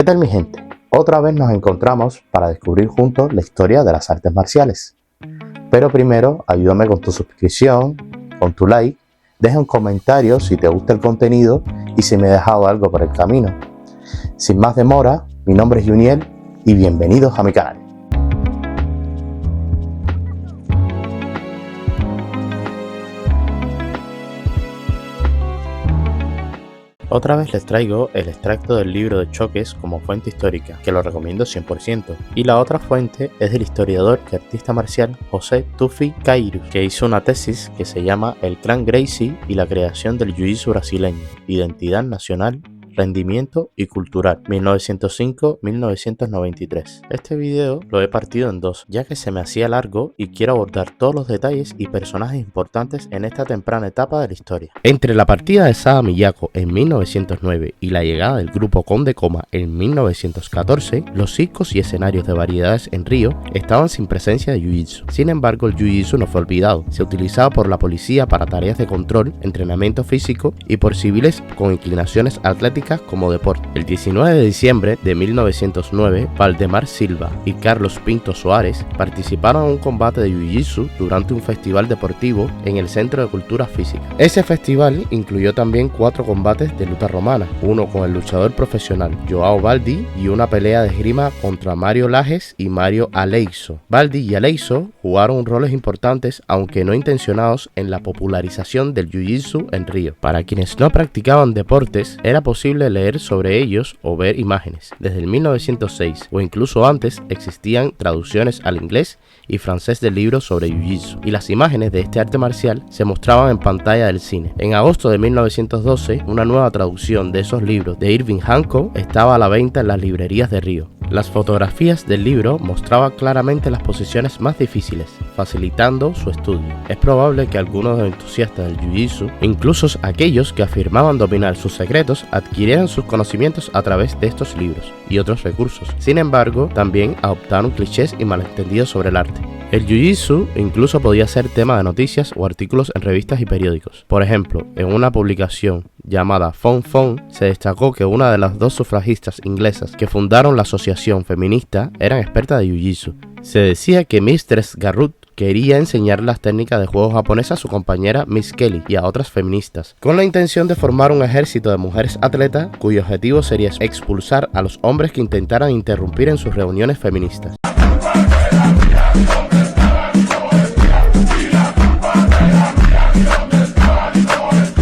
tal, mi gente? Otra vez nos encontramos para descubrir juntos la historia de las artes marciales. Pero primero, ayúdame con tu suscripción, con tu like, deja un comentario si te gusta el contenido y si me he dejado algo por el camino. Sin más demora, mi nombre es Juniel y bienvenidos a mi canal. Otra vez les traigo el extracto del libro de Choques como fuente histórica, que lo recomiendo 100%. Y la otra fuente es del historiador y artista marcial José Tufi Cairus, que hizo una tesis que se llama El clan Gracie y la creación del Jiu-Jitsu brasileño, identidad nacional, rendimiento y cultural, 1905-1993. Este video lo he partido en dos, ya que se me hacía largo y quiero abordar todos los detalles y personajes importantes en esta temprana etapa de la historia. Entre la partida de Sada Miyako en 1909 y la llegada del grupo Conde Coma en 1914, los circos y escenarios de variedades en Río estaban sin presencia de Jiu-Jitsu. Sin embargo, el Jiu-Jitsu no fue olvidado. Se utilizaba por la policía para tareas de control, entrenamiento físico y por civiles con inclinaciones atléticas como deporte. El 19 de diciembre de 1909, Valdemar Silva y Carlos Pinto Soares participaron en un combate de Jiu-Jitsu durante un festival deportivo en el Centro de Cultura Física. Ese festival incluyó también 4 combates de lucha romana, uno con el luchador profesional Joao Baldi y una pelea de esgrima contra Mario Lages y Mario Aleiso. Baldi y Aleiso jugaron roles importantes, aunque no intencionados, en la popularización del Jiu-Jitsu en Río. Para quienes no practicaban deportes, era posible leer sobre ellos o ver imágenes. Desde el 1906 o incluso antes existían traducciones al inglés y francés de libros sobre Jiu-Jitsu, y las imágenes de este arte marcial se mostraban en pantalla del cine. En agosto de 1912, una nueva traducción de esos libros de Irving Hancock estaba a la venta en las librerías de Río. Las fotografías del libro mostraban claramente las posiciones más difíciles, facilitando su estudio. Es probable que algunos de los entusiastas del Jiu-Jitsu, incluso aquellos que afirmaban dominar sus secretos, adquirieran sus conocimientos a través de estos libros y otros recursos. Sin embargo, también adoptaron clichés y malentendidos sobre el arte. El Jiu-Jitsu incluso podía ser tema de noticias o artículos en revistas y periódicos. Por ejemplo, en una publicación llamada Fon Fon se destacó que una de las 2 sufragistas inglesas que fundaron la asociación feminista eran expertas de Jiu-Jitsu. Se decía que Mistress Garrut quería enseñar las técnicas de juego japonesas a su compañera Miss Kelly y a otras feministas, con la intención de formar un ejército de mujeres atletas cuyo objetivo sería expulsar a los hombres que intentaran interrumpir en sus reuniones feministas.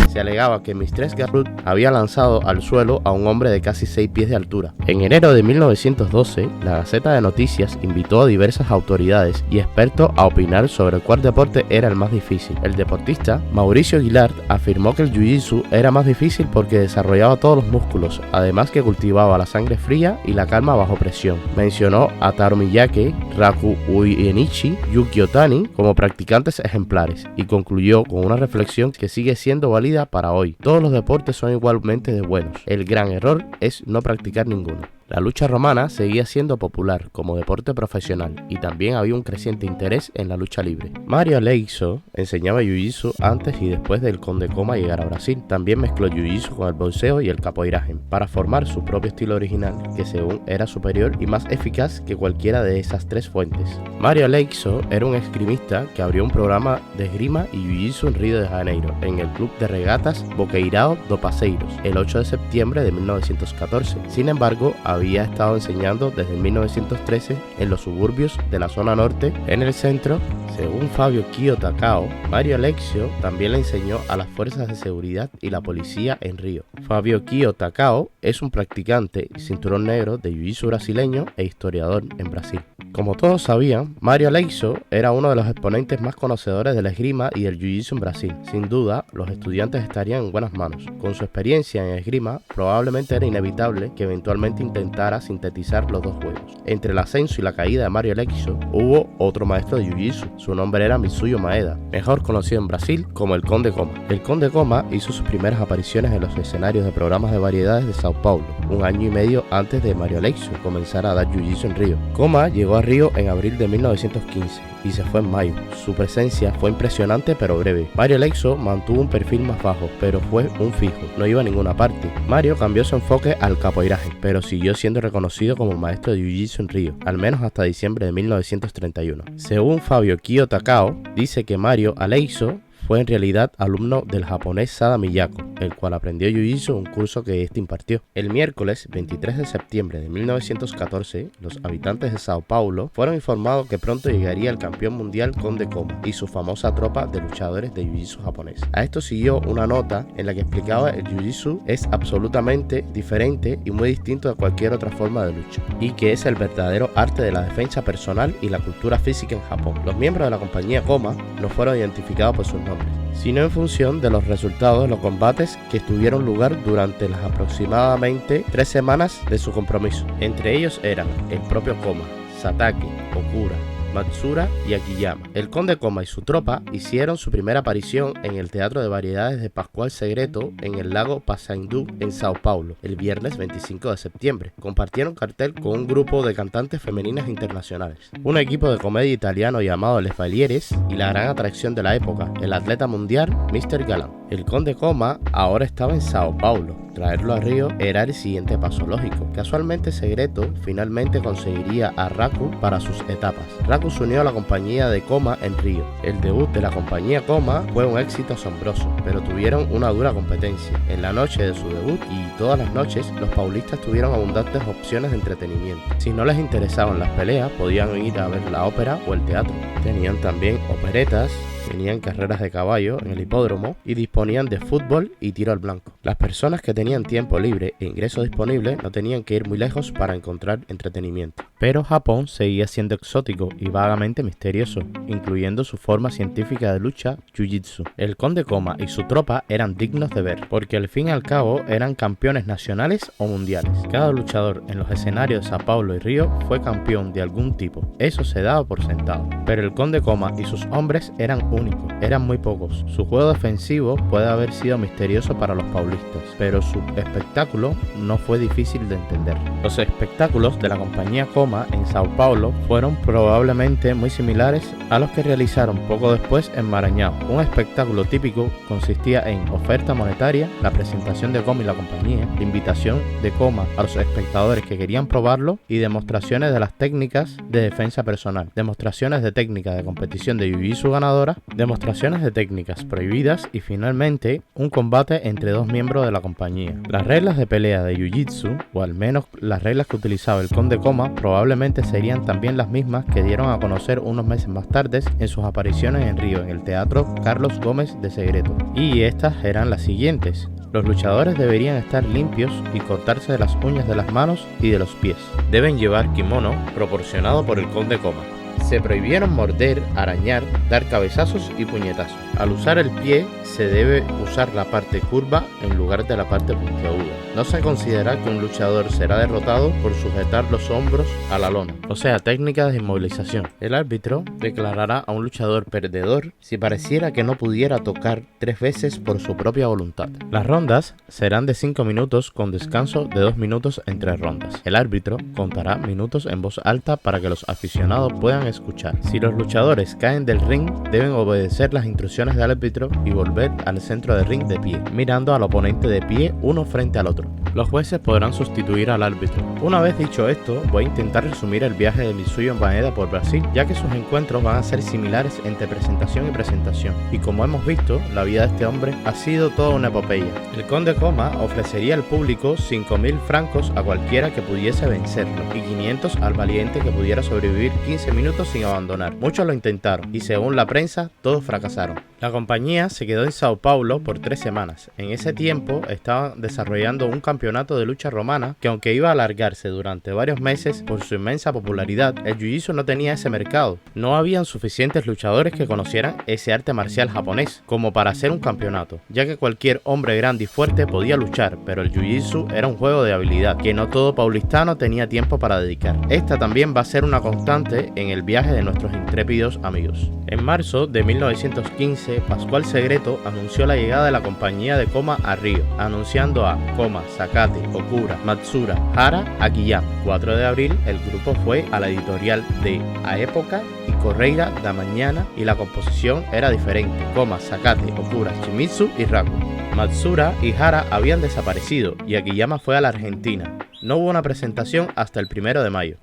Se alegaba que Mistress Garrut había lanzado al suelo a un hombre de casi 6 pies de altura. En enero de 1912, la Gaceta de Noticias invitó a diversas autoridades y expertos a opinar sobre cuál deporte era el más difícil. El deportista Mauricio Guillard afirmó que el Jiu-Jitsu era más difícil porque desarrollaba todos los músculos, además que cultivaba la sangre fría y la calma bajo presión. Mencionó a Taro Miyake, Raku Uenichi, Yuki Otani como practicantes ejemplares y concluyó con una reflexión que sigue siendo válida para hoy. Todos los deportes son igualmente de buenos. El gran error es no practicar ninguno. La lucha romana seguía siendo popular como deporte profesional y también había un creciente interés en la lucha libre. Mario Aleiso enseñaba Jiu-Jitsu antes y después del Conde Coma llegar a Brasil. También mezcló Jiu-Jitsu con el boxeo y el capoeiraje para formar su propio estilo original, que según era superior y más eficaz que cualquiera de esas 3 fuentes. Mario Aleiso era un esgrimista que abrió un programa de esgrima y Jiu-Jitsu en Río de Janeiro, en el club de regatas Boqueirão do Paseiros, el 8 de septiembre de 1914. Sin embargo, había estado enseñando desde 1913 en los suburbios de la zona norte. En el centro, según Fabio Kio Takao, Mario Aleiso también le enseñó a las fuerzas de seguridad y la policía en Río. Fabio Kio Takao es un practicante y cinturón negro de Jiu-Jitsu brasileño e historiador en Brasil. Como todos sabían, Mario Aleiso era uno de los exponentes más conocedores de la esgrima y el Jiu-Jitsu en Brasil. Sin duda, los estudiantes estarían en buenas manos. Con su experiencia en esgrima, probablemente era inevitable que eventualmente intentara sintetizar los 2 juegos. Entre el ascenso y la caída de Mario Aleiso, hubo otro maestro de Jiu-Jitsu. Su nombre era Mitsuyo Maeda, mejor conocido en Brasil como el Conde Coma. El Conde Coma hizo sus primeras apariciones en los escenarios de programas de variedades de Sao Paulo, un año y medio antes de Mario Aleiso comenzara a dar Jiu-Jitsu en Río. Coma llegó a Río en abril de 1915 y se fue en mayo. Su presencia fue impresionante pero breve. Mario Aleixo mantuvo un perfil más bajo, pero fue un fijo, no iba a ninguna parte. Mario cambió su enfoque al capoeiraje, pero siguió siendo reconocido como maestro de Jiu-Jitsu en Río, al menos hasta diciembre de 1931. Según Fabio Kyo Takao, dice que Mario Aleixo fue en realidad alumno del japonés Sada Miyako, el cual aprendió Jiu-Jitsu en un curso que este impartió. El miércoles 23 de septiembre de 1914, los habitantes de Sao Paulo fueron informados que pronto llegaría el campeón mundial Conde Koma y su famosa tropa de luchadores de Jiu-Jitsu japonés. A esto siguió una nota en la que explicaba que el Jiu-Jitsu es absolutamente diferente y muy distinto de cualquier otra forma de lucha, y que es el verdadero arte de la defensa personal y la cultura física en Japón. Los miembros de la compañía Koma no fueron identificados por sus nombres, sino en función de los resultados de los combates que tuvieron lugar durante las aproximadamente 3 semanas de su compromiso. Entre ellos eran el propio Koma, Satake, Okura, Matsura y Akiyama. El Conde Koma y su tropa hicieron su primera aparición en el Teatro de Variedades de Pascual Segreto en el lago Pacaembu en Sao Paulo el viernes 25 de septiembre. Compartieron cartel con un grupo de cantantes femeninas internacionales, un equipo de comedia italiano llamado Les Valieres y la gran atracción de la época, el atleta mundial Mr. Galant. El Conde Koma ahora estaba en Sao Paulo. Traerlo a Río era el siguiente paso lógico. Casualmente Segreto finalmente conseguiría a Raku para sus etapas. Raku se unió a la compañía de Koma en Río. El debut de la compañía Koma fue un éxito asombroso, pero tuvieron una dura competencia. En la noche de su debut y todas las noches, los paulistas tuvieron abundantes opciones de entretenimiento. Si no les interesaban las peleas, podían ir a ver la ópera o el teatro. Tenían también operetas, tenían carreras de caballo en el hipódromo y disponían de fútbol y tiro al blanco. Las personas que tenían tiempo libre e ingresos disponibles no tenían que ir muy lejos para encontrar entretenimiento. Pero Japón seguía siendo exótico y vagamente misterioso, incluyendo su forma científica de lucha, Jiu-Jitsu. El Conde Koma y su tropa eran dignos de ver, porque al fin y al cabo eran campeones nacionales o mundiales. Cada luchador en los escenarios de Sao Paulo y Río fue campeón de algún tipo, eso se daba por sentado. Pero el Conde Koma y sus hombres eran únicos, eran muy pocos. Su juego defensivo puede haber sido misterioso para los paulistas, pero su espectáculo no fue difícil de entender. Los espectáculos de la compañía Koma en Sao Paulo fueron probablemente muy similares a los que realizaron poco después en Maranhão. Un espectáculo típico consistía en oferta monetaria, la presentación de Koma y la compañía, la invitación de Koma a los espectadores que querían probarlo y demostraciones de las técnicas de defensa personal, demostraciones de técnicas de competición de Jiu-Jitsu ganadora, demostraciones de técnicas prohibidas y finalmente un combate entre dos miembros de la compañía. Las reglas de pelea de Jiu-Jitsu, o al menos las reglas que utilizaba el Conde Koma, probablemente serían también las mismas que dieron a conocer unos meses más tarde en sus apariciones en Río en el Teatro Carlos Gómez de Segreto. Y estas eran las siguientes. Los luchadores deberían estar limpios y cortarse de las uñas de las manos y de los pies. Deben llevar kimono proporcionado por el Conde Koma. Se prohibieron morder, arañar, dar cabezazos y puñetazos. Al usar el pie, se debe usar la parte curva en lugar de la parte puntiaguda. No se considera que un luchador será derrotado por sujetar los hombros a la lona, o sea, técnicas de inmovilización. El árbitro declarará a un luchador perdedor si pareciera que no pudiera tocar 3 veces por su propia voluntad. Las rondas serán de 5 minutos con descanso de 2 minutos entre rondas. El árbitro contará minutos en voz alta para que los aficionados puedan escuchar. Si los luchadores caen del ring, deben obedecer las instrucciones del árbitro y volver al centro del ring de pie, mirando al oponente de pie uno frente al otro. Los jueces podrán sustituir al árbitro. Una vez dicho esto, voy a intentar resumir el viaje de Mitsuyo Maeda por Brasil, ya que sus encuentros van a ser similares entre presentación y presentación. Y como hemos visto, la vida de este hombre ha sido toda una epopeya. El Conde Koma ofrecería al público 5.000 francos a cualquiera que pudiese vencerlo y 500 al valiente que pudiera sobrevivir 15 minutos sin abandonar. Muchos lo intentaron y según la prensa, todos fracasaron. La compañía se quedó en Sao Paulo por 3 semanas. En ese tiempo estaban desarrollando un campeonato de lucha romana que, aunque iba a alargarse durante varios meses por su inmensa popularidad, el Jiu-Jitsu no tenía ese mercado. No habían suficientes luchadores que conocieran ese arte marcial japonés como para hacer un campeonato, ya que cualquier hombre grande y fuerte podía luchar, pero el Jiu-Jitsu era un juego de habilidad que no todo paulistano tenía tiempo para dedicar. Esta también va a ser una constante en el viaje viaje de nuestros intrépidos amigos. En marzo de 1915, Pascual Segreto anunció la llegada de la compañía de Coma a Río, anunciando a Coma, Sakate, Okura, Matsura, Hara, Akiyama. 4 de abril, el grupo fue a la editorial de A Época y Correira da Mañana y la composición era diferente. Coma, Sakate, Okura, Shimizu y Raku. Matsura y Hara habían desaparecido y Akiyama fue a la Argentina. No hubo una presentación hasta el 1 de mayo.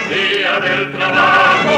Día del trabajo,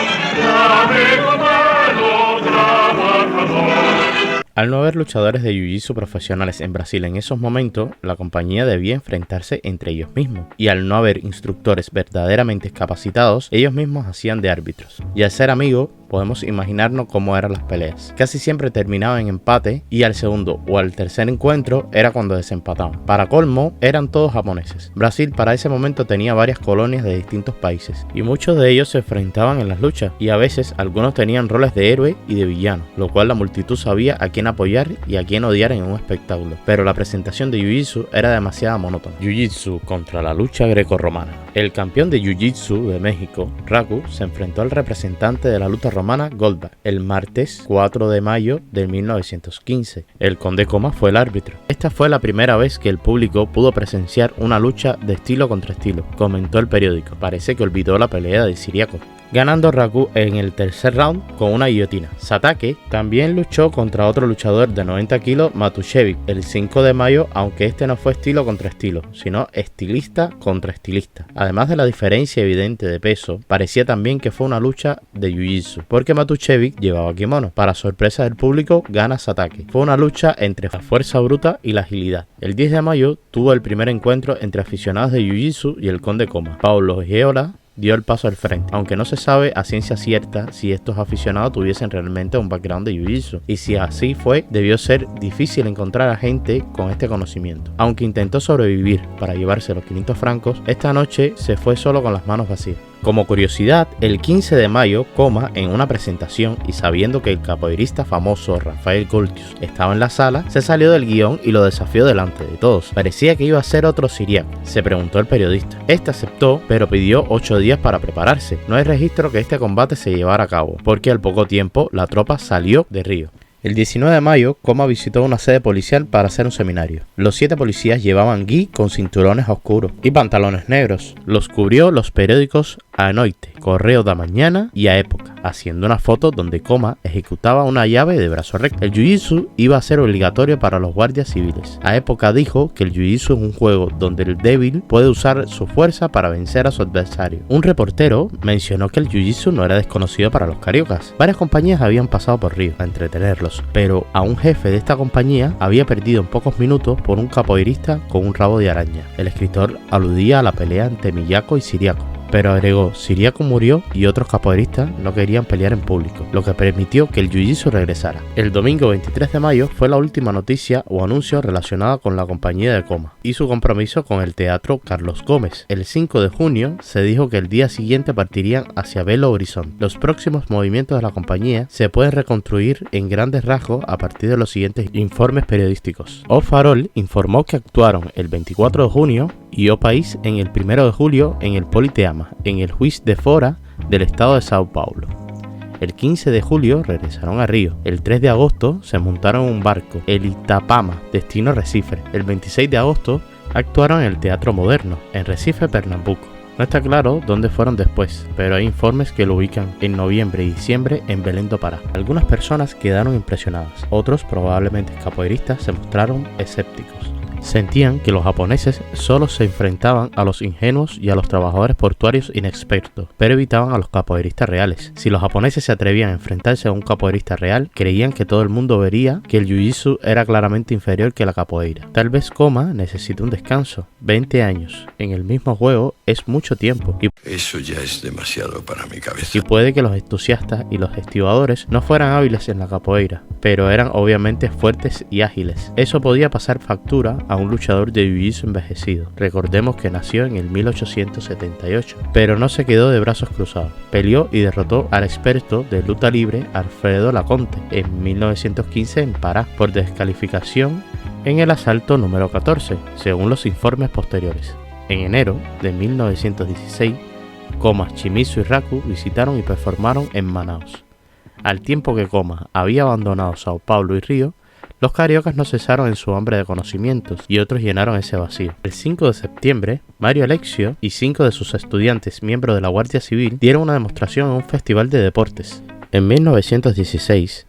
amigo malo trabajador. Al no haber luchadores de jiu-jitsu profesionales en Brasil en esos momentos, la compañía debía enfrentarse entre ellos mismos. Y al no haber instructores verdaderamente capacitados, ellos mismos hacían de árbitros. Y al ser amigos, podemos imaginarnos cómo eran las peleas. Casi siempre terminaban en empate y al segundo o al tercer encuentro era cuando desempataban. Para colmo, eran todos japoneses. Brasil para ese momento tenía varias colonias de distintos países y muchos de ellos se enfrentaban en las luchas y a veces algunos tenían roles de héroe y de villano, lo cual la multitud sabía a quién apoyar y a quién odiar en un espectáculo. Pero la presentación de Jiu-Jitsu era demasiado monótona. Jiu-Jitsu contra la lucha grecorromana. El campeón de Jiu-Jitsu de México, Raku, se enfrentó al representante de la lucha romana, Goldberg, el martes 4 de mayo de 1915. El conde Coma fue el árbitro. Esta fue la primera vez que el público pudo presenciar una lucha de estilo contra estilo, comentó el periódico. Parece que olvidó la pelea de Siriaco, ganando Raku en el tercer round con una guillotina. Satake también luchó contra otro luchador de 90 kilos, Matušević, el 5 de mayo, aunque este no fue estilo contra estilo, sino estilista contra estilista. Además de la diferencia evidente de peso, parecía también que fue una lucha de jiu-jitsu, porque Matušević llevaba kimono. Para sorpresa del público, gana Satake. Fue una lucha entre la fuerza bruta y la agilidad. El 10 de mayo tuvo el primer encuentro entre aficionados de jiu-jitsu y el conde Coma. Paulo Giola dio el paso al frente, aunque no se sabe a ciencia cierta si estos aficionados tuviesen realmente un background de jiu-jitsu, y si así fue, debió ser difícil encontrar a gente con este conocimiento. Aunque intentó sobrevivir para llevarse los 500 francos, esta noche se fue solo con las manos vacías. Como curiosidad, el 15 de mayo, Coma, en una presentación y sabiendo que el capoeirista famoso Rafael Goltius estaba en la sala, se salió del guión y lo desafió delante de todos. Parecía que iba a ser otro Siriaco, se preguntó el periodista. Este aceptó, pero pidió 8 días para prepararse. No hay registro que este combate se llevara a cabo, porque al poco tiempo la tropa salió de Río. El 19 de mayo, Coma visitó una sede policial para hacer un seminario. Los 7 policías llevaban gi con cinturones oscuros y pantalones negros. Los cubrió los periódicos A Noite, Correo da Mañana y A Época, haciendo una foto donde Coma ejecutaba una llave de brazo recto. El jiu-jitsu iba a ser obligatorio para los guardias civiles. A Época dijo que el jiu-jitsu es un juego donde el débil puede usar su fuerza para vencer a su adversario. Un reportero mencionó que el jiu-jitsu no era desconocido para los cariocas. Varias compañías habían pasado por Río a entretenerlos, pero a un jefe de esta compañía había perdido en pocos minutos por un capoeirista con un rabo de araña. El escritor aludía a la pelea entre Miyako y Siriaco, pero agregó: Siriaco murió y otros capoeiristas no querían pelear en público, lo que permitió que el jiu-jitsu regresara. El domingo 23 de mayo fue la última noticia o anuncio relacionada con la compañía de Coma y su compromiso con el Teatro Carlos Gómez. El 5 de junio se dijo que el día siguiente partirían hacia Belo Horizonte. Los próximos movimientos de la compañía se pueden reconstruir en grandes rasgos a partir de los siguientes informes periodísticos. O Farol informó que actuaron el 24 de junio y O País en el 1 de julio en el Politeama, en el Juiz de Fora del estado de Sao Paulo. El 15 de julio regresaron a Río. El 3 de agosto se montaron en un barco, el Itapama, destino Recife. El 26 de agosto actuaron en el Teatro Moderno, en Recife, Pernambuco. No está claro dónde fueron después, pero hay informes que lo ubican en noviembre y diciembre en Belém do Pará. Algunas personas quedaron impresionadas, otros, probablemente capoeiristas, se mostraron escépticos. Sentían que los japoneses solo se enfrentaban a los ingenuos y a los trabajadores portuarios inexpertos, pero evitaban a los capoeiristas reales. Si los japoneses se atrevían a enfrentarse a un capoeirista real, creían que todo el mundo vería que el jiu-jitsu era claramente inferior que la capoeira. Tal vez Coma necesite un descanso. 20 años en el mismo juego es mucho tiempo. Eso ya es demasiado para mi cabeza. Y puede que los entusiastas y los estibadores no fueran hábiles en la capoeira, pero eran obviamente fuertes y ágiles. Eso podía pasar factura a un luchador de jiu-jitsu envejecido. Recordemos que nació en el 1878, pero no se quedó de brazos cruzados. Peleó y derrotó al experto de lucha libre Alfredo Laconte en 1915 en Pará por descalificación en el asalto número 14, según los informes posteriores. En enero de 1916, Coma, Shimizu y Raku visitaron y performaron en Manaos. Al tiempo que Coma había abandonado Sao Paulo y Río, los cariocas no cesaron en su hambre de conocimientos y otros llenaron ese vacío. El 5 de septiembre, Mario Alexio y 5 de sus estudiantes, miembros de la Guardia Civil, dieron una demostración en un festival de deportes. En 1916,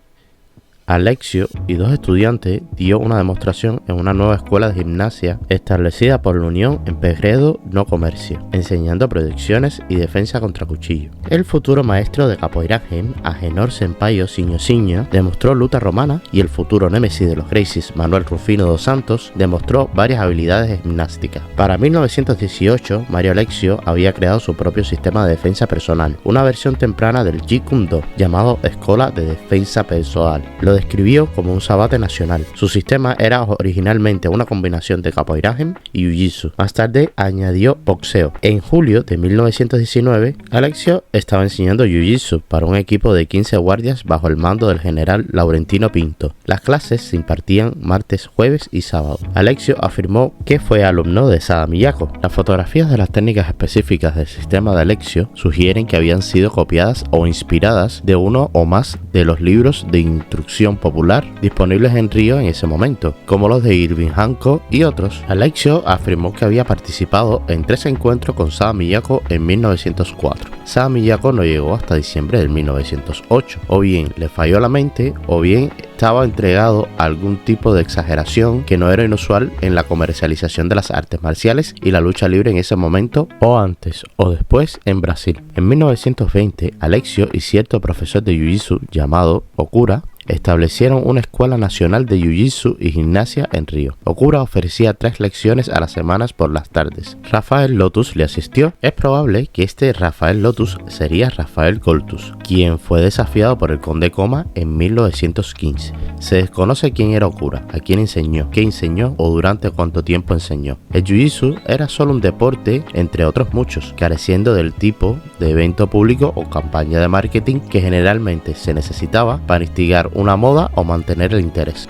Alexio y 2 estudiantes dio una demostración en una nueva escuela de gimnasia establecida por la Unión en Pegredo no Comercio, enseñando proyecciones y defensa contra cuchillo. El futuro maestro de capoeiraje, Agenor Sampaio Sinho, demostró luta romana y el futuro némesis de los Gracies, Manuel Rufino dos Santos, demostró varias habilidades de gimnástica. Para 1918, Mario Alexio había creado su propio sistema de defensa personal, una versión temprana del Jeet Kune Do, llamado Escuela de Defensa Personal. Lo describió como un sabate nacional. Su sistema era originalmente una combinación de capoeiraje y jiu-jitsu. Más tarde añadió boxeo. En julio de 1919, Alexio estaba enseñando jiu-jitsu para un equipo de 15 guardias bajo el mando del general Laurentino Pinto. Las clases se impartían martes, jueves y sábado. Alexio afirmó que fue alumno de Sada Miyako. Las fotografías de las técnicas específicas del sistema de Alexio sugieren que habían sido copiadas o inspiradas de uno o más de los libros de instrucción popular disponibles en Río en ese momento, como los de Irving Hancock y otros. Alexio afirmó que había participado en 3 encuentros con Sada Miyako en 1904. Sada Miyako no llegó hasta diciembre de 1908, o bien le falló la mente, o bien estaba entregado a algún tipo de exageración que no era inusual en la comercialización de las artes marciales y la lucha libre en ese momento, o antes o después en Brasil. En 1920, Alexio y cierto profesor de jiu-jitsu llamado Okura establecieron una escuela nacional de jiu-jitsu y gimnasia en Río. Okura ofrecía 3 lecciones a las semanas por las tardes. Rafael Lotus le asistió. Es probable que este Rafael Lotus sería Rafael Goltus, quien fue desafiado por el conde Coma en 1915. Se desconoce quién era Okura, a quién enseñó, qué enseñó o durante cuánto tiempo enseñó. El jiu-jitsu era solo un deporte entre otros muchos, careciendo del tipo de evento público o campaña de marketing que generalmente se necesitaba para instigar una moda o mantener el interés.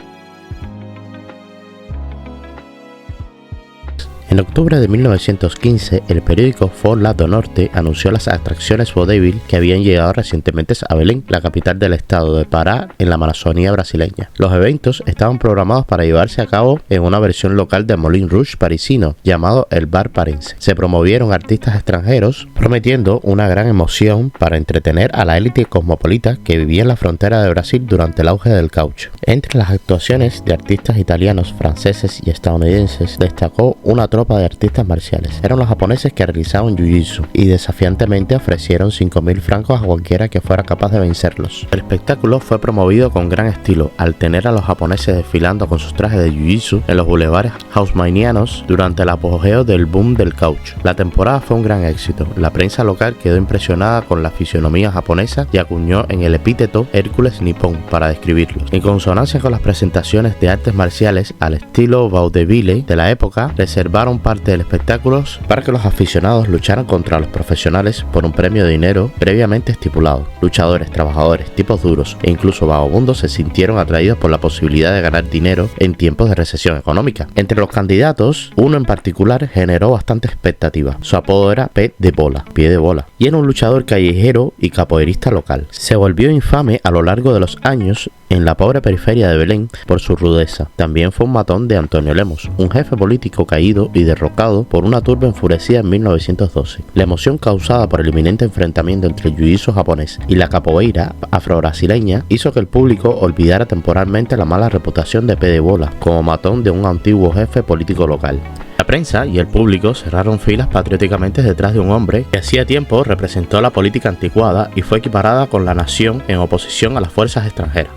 En octubre de 1915, el periódico For Lado Norte anunció las atracciones vodevil que habían llegado recientemente a Belém, la capital del estado de Pará, en la Amazonía brasileña. Los eventos estaban programados para llevarse a cabo en una versión local de Moulin Rouge parisino, llamado el Bar Parense. Se promovieron artistas extranjeros, prometiendo una gran emoción para entretener a la élite cosmopolita que vivía en la frontera de Brasil durante el auge del caucho. Entre las actuaciones de artistas italianos, franceses y estadounidenses, destacó una tropa de artistas marciales. Eran los japoneses que realizaban jiu-jitsu y desafiantemente ofrecieron 5.000 francos a cualquiera que fuera capaz de vencerlos. El espectáculo fue promovido con gran estilo al tener a los japoneses desfilando con sus trajes de jiu-jitsu en los bulevares haussmannianos durante el apogeo del boom del caucho. La temporada fue un gran éxito. La prensa local quedó impresionada con la fisionomía japonesa y acuñó en el epíteto Hércules nipón para describirlos. En consonancia con las presentaciones de artes marciales al estilo vaudeville de la época, reservaron parte del espectáculo para que los aficionados lucharan contra los profesionales por un premio de dinero previamente estipulado. Luchadores, trabajadores, tipos duros e incluso vagabundos se sintieron atraídos por la posibilidad de ganar dinero en tiempos de recesión económica. Entre los candidatos, uno en particular generó bastante expectativa. Su apodo era Pie de Bola, y era un luchador callejero y capoeirista local. Se volvió infame a lo largo de los años en la pobre periferia de Belém por su rudeza. También fue un matón de Antonio Lemos, un jefe político caído y derrocado por una turba enfurecida en 1912. La emoción causada por el inminente enfrentamiento entre el jiu-jitsu japonés y la capoeira afro-brasileña hizo que el público olvidara temporalmente la mala reputación de Pie de Bola como matón de un antiguo jefe político local. La prensa y el público cerraron filas patrióticamente detrás de un hombre que hacía tiempo representó la política anticuada y fue equiparada con la nación en oposición a las fuerzas extranjeras.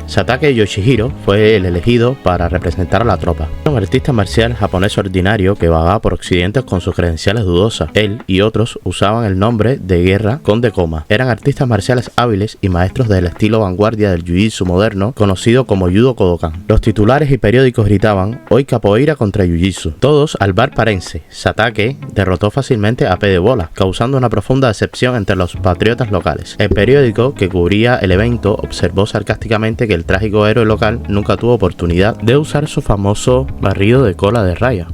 Satake Yoshihiro fue el elegido para representar a la tropa. Era un artista marcial japonés ordinario que vagaba por occidentes con sus credenciales dudosas. Él y otros usaban el nombre de guerra Conde Coma. Eran artistas marciales hábiles y maestros del estilo vanguardia del jiu-jitsu moderno, conocido como Judo Kodokan. Los titulares y periódicos gritaban: hoy capoeira contra jiu-jitsu. Todos al bar parense. Satake derrotó fácilmente a Pie de Bola, causando una profunda decepción entre los patriotas locales. El periódico que cubría el evento observó sarcásticamente que el trágico héroe local nunca tuvo oportunidad de usar su famoso barrido de cola de raya.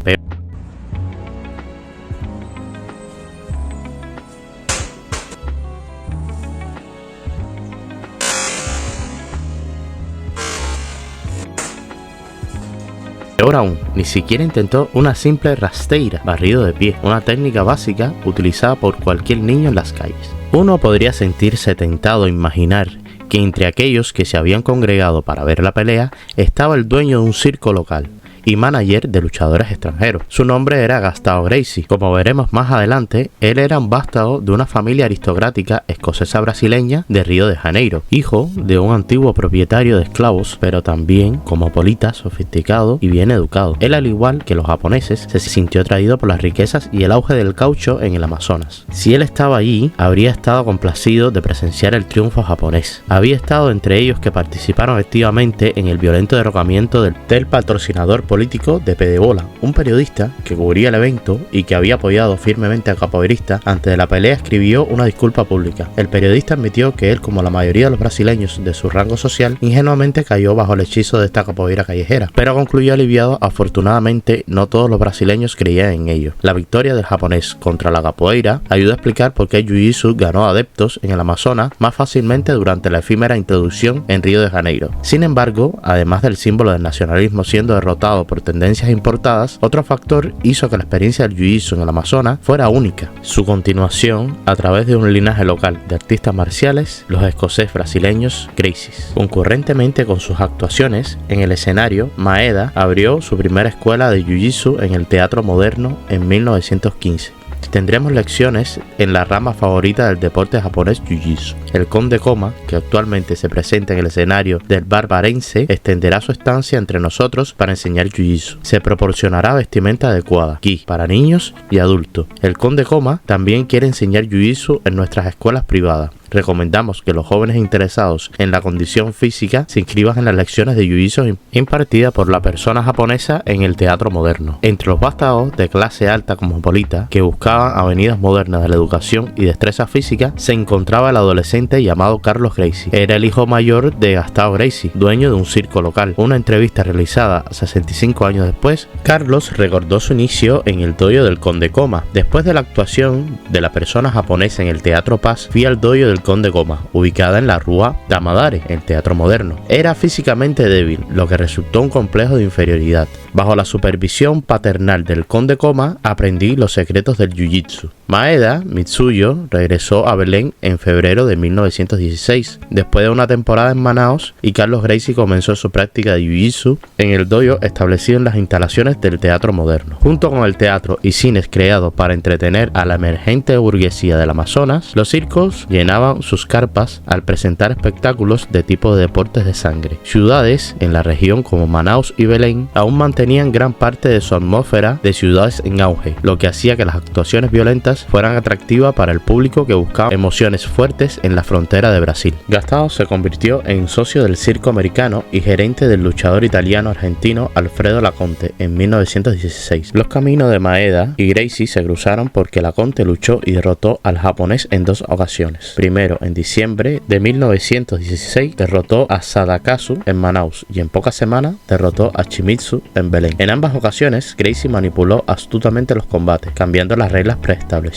Peor aún, ni siquiera intentó una simple rasteira, barrido de pie, una técnica básica utilizada por cualquier niño en las calles. Uno podría sentirse tentado a imaginar que entre aquellos que se habían congregado para ver la pelea estaba el dueño de un circo local y manager de luchadores extranjeros. Su nombre era Gustavo Gracie. Como veremos más adelante, él era un vástago de una familia aristocrática escocesa brasileña de Río de Janeiro, hijo de un antiguo propietario de esclavos, pero también cosmopolita, sofisticado y bien educado. Él, al igual que los japoneses, se sintió atraído por las riquezas y el auge del caucho en el Amazonas. Si él estaba allí, habría estado complacido de presenciar el triunfo japonés. Había estado entre ellos que participaron activamente en el violento derrocamiento del patrocinador político de Pedebola, un periodista que cubría el evento y que había apoyado firmemente al capoeirista. Antes de la pelea escribió una disculpa pública. El periodista admitió que él, como la mayoría de los brasileños de su rango social, ingenuamente cayó bajo el hechizo de esta capoeira callejera, pero concluyó aliviado. Afortunadamente, no todos los brasileños creían en ello. La victoria del japonés contra la capoeira ayudó a explicar por qué el Jiu-Jitsu ganó adeptos en el Amazonas más fácilmente durante la efímera introducción en Río de Janeiro. Sin embargo, además del símbolo del nacionalismo siendo derrotado por tendencias importadas, otro factor hizo que la experiencia del Jiu-Jitsu en el Amazonas fuera única: su continuación a través de un linaje local de artistas marciales, los escoceses brasileños Gracies. Concurrentemente con sus actuaciones en el escenario, Maeda abrió su primera escuela de Jiu-Jitsu en el Teatro Moderno en 1915. Tendremos lecciones en la rama favorita del deporte japonés Jiu-Jitsu. El Conde Koma, que actualmente se presenta en el escenario del Barbarense, extenderá su estancia entre nosotros para enseñar Jiu-Jitsu. Se proporcionará vestimenta adecuada, gi, para niños y adultos. El Conde Koma también quiere enseñar Jiu-Jitsu en nuestras escuelas privadas. Recomendamos que los jóvenes interesados en la condición física se inscriban en las lecciones de Jiu-Jitsu impartidas por la persona japonesa en el Teatro Moderno. Entre los vástagos de clase alta cosmopolita que buscaban avenidas modernas de la educación y destreza física, se encontraba el adolescente llamado Carlos Gracie. Era el hijo mayor de Gustavo Gracie, dueño de un circo local. Una entrevista realizada 65 años después, Carlos recordó su inicio en el dojo del Conde Koma. Después de la actuación de la persona japonesa en el Teatro Paz, fui al dojo del Conde Koma, ubicada en la Rua Tamadare, el Teatro Moderno. Era físicamente débil, lo que resultó un complejo de inferioridad. Bajo la supervisión paternal del Conde Koma, aprendí los secretos del Jiu-Jitsu. Maeda Mitsuyo regresó a Belén en febrero de 1916, después de una temporada en Manaos, y Carlos Gracie comenzó su práctica de Jiu-Jitsu en el dojo establecido en las instalaciones del Teatro Moderno. Junto con el teatro y cines creados para entretener a la emergente burguesía del Amazonas, los circos llenaban sus carpas al presentar espectáculos de tipo de deportes de sangre. Ciudades en la región como Manaos y Belén aún mantenían gran parte de su atmósfera de ciudades en auge, lo que hacía que las actuaciones violentas fueran atractivas para el público que buscaba emociones fuertes en la frontera de Brasil. Gustavo se convirtió en socio del circo americano y gerente del luchador italiano-argentino Alfredo Laconte en 1916. Los caminos de Maeda y Gracie se cruzaron porque Laconte luchó y derrotó al japonés en dos ocasiones. Primero, en diciembre de 1916, derrotó a Sadakazu en Manaus y en pocas semanas derrotó a Shimizu en Belén. En ambas ocasiones, Gracie manipuló astutamente los combates, cambiando las reglas preestablecidas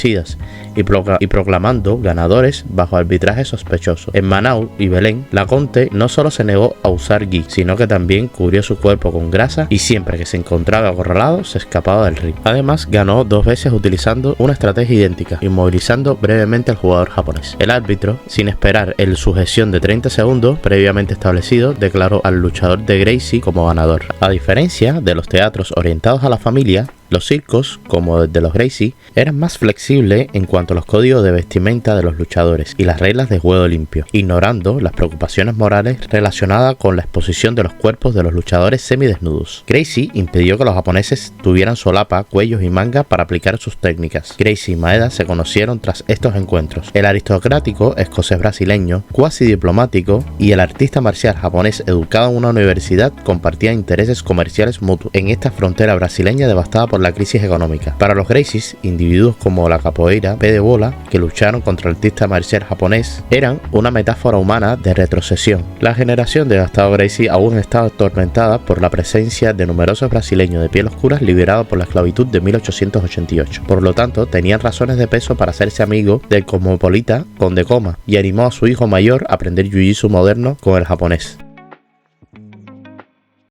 y proclamando ganadores bajo arbitraje sospechoso. En Manaus y Belén, Laconte no solo se negó a usar gi, sino que también cubrió su cuerpo con grasa y siempre que se encontraba acorralado se escapaba del ring. Además, ganó 2 veces utilizando una estrategia idéntica, inmovilizando brevemente al jugador japonés. El árbitro, sin esperar el sujeción de 30 segundos previamente establecido, declaró al luchador de Gracie como ganador. A diferencia de los teatros orientados a la familia, los circos, como el de los Gracie, eran más flexibles en cuanto a los códigos de vestimenta de los luchadores y las reglas de juego limpio, ignorando las preocupaciones morales relacionadas con la exposición de los cuerpos de los luchadores semidesnudos. Gracie impidió que los japoneses tuvieran solapa, cuellos y mangas para aplicar sus técnicas. Gracie y Maeda se conocieron tras estos encuentros. El aristocrático escocés brasileño, cuasi diplomático, y el artista marcial japonés educado en una universidad compartían intereses comerciales mutuos en esta frontera brasileña devastada por la crisis económica. Para los Gracies, individuos como la capoeira Pedebola, que lucharon contra el artista marcial japonés, eran una metáfora humana de retrocesión. La generación de Gustavo Gracie aún estaba atormentada por la presencia de numerosos brasileños de piel oscura liberados por la esclavitud de 1888. Por lo tanto, tenían razones de peso para hacerse amigo del cosmopolita Conde Koma y animó a su hijo mayor a aprender Jiu-Jitsu moderno con el japonés.